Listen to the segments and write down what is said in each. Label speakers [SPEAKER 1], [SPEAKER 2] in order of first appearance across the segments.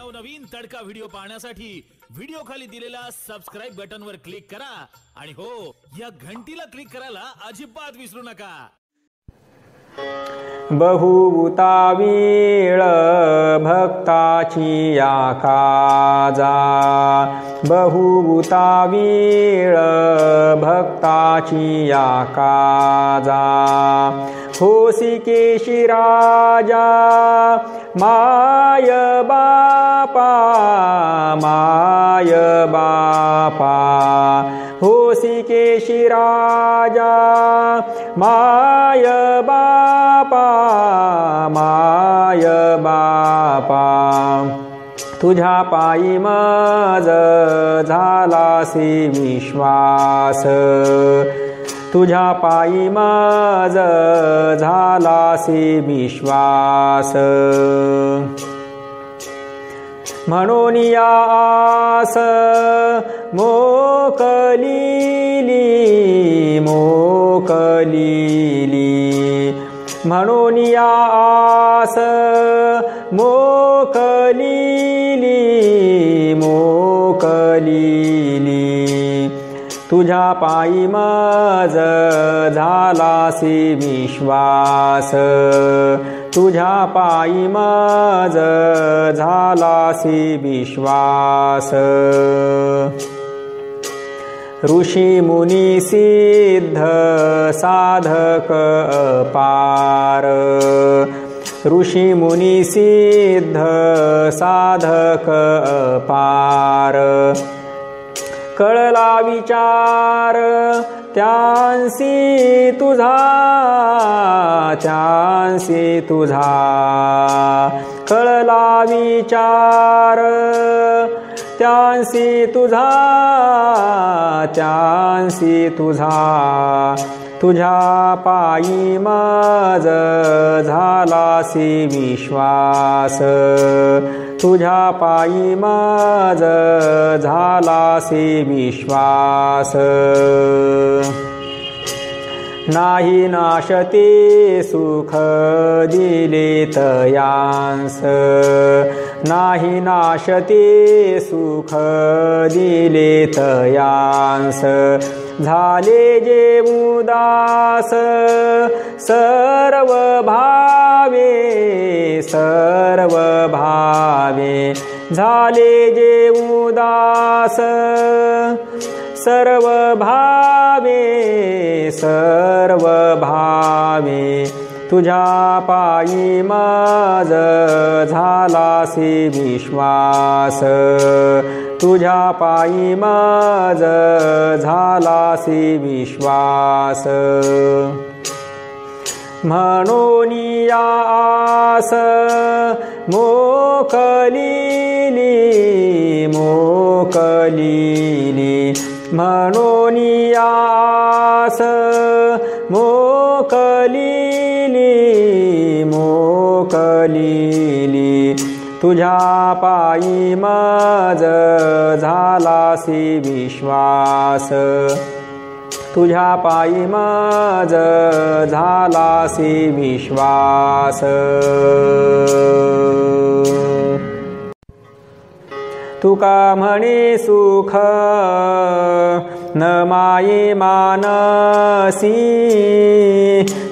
[SPEAKER 1] नवनवीन तडका व्हिडिओ पाहण्यासाठी व्हिडिओ खाली दिलेल्या सबस्क्राइब बटन वर क्लिक करा आणि हो या घंटीला क्लिक करायला अजिबात विसरू नका।
[SPEAKER 2] बहुभूता वीळ भक्ताची या काजा, बहुभूता वीळ भक्ताची या काजा। होसी केशी राजा माय बापा, माय बापा। होसी केशी राजा माय बापा, माय बापा। तुझ्या पायी मज झालासी विश्वास, तुझ्या पायी मज झालासी विश्वास। म्हणून या आस मोकलीली, मोकलीली। म्हणून या आस मोकलीली, मोकलीली। तुझ्या पायी मज झालासी विश्वास, तुझ्या पायी मज झालासी विश्वास। ऋषी मुनी सिद्ध साधक अपार, ऋषी मुनी सिद्ध साधक अपार। कळला विचार त्यांसी तुझा, त्यांसी तुझा। कळला विचार त्यांसी तुझा, त्यांसी तुझा। तुझ्या पायी मज झालासी विश्वास, तुझ्या पायी मज झालासी विश्वास। नाही नाशते सुख दिले तयांस, नाही नाशते सुख दिले तयांस। झाले जे उदास सर्व भावे, सर्व भावे। झाले जे उदास सर्व भावे, सर्व भावे। तुझ्या पायी मज झालासी विश्वास, तुझ्या पायी मज झालासी विश्वास। म्हणून या आस मोकलीली, मोकलीली। म्हणून या आस मोकलीली, मोकलीली। तुझ्या पायी मज झालासी विश्वास, तुझ्या पायी मज झालासी विश्वास। तुका म्हणे सुख न माये मानसी,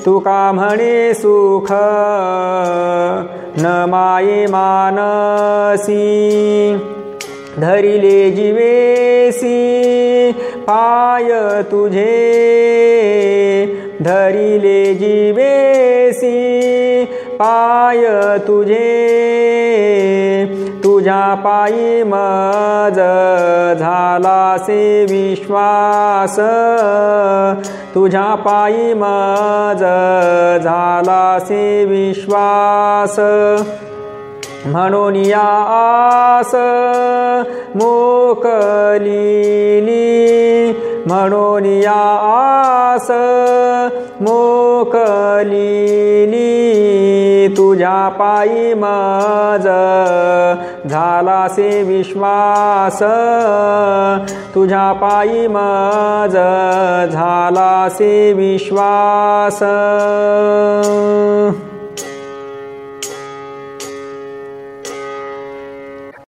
[SPEAKER 2] तुका म्हणे सुख न माये मानसी। धरिले जीवेसी पाय तुझे, धरिले जीवेसी पाय तुझे। तुझ्या पायी मज झालासी विश्वास, तुझ्या पायी मज झालासी विश्वास। म्हणून या आस मोकलीली, म्हणून या आस मोकलीली। तुझ्या पायी मज झालासी विश्वास, तुझ्या पायी मज झालासी विश्वास।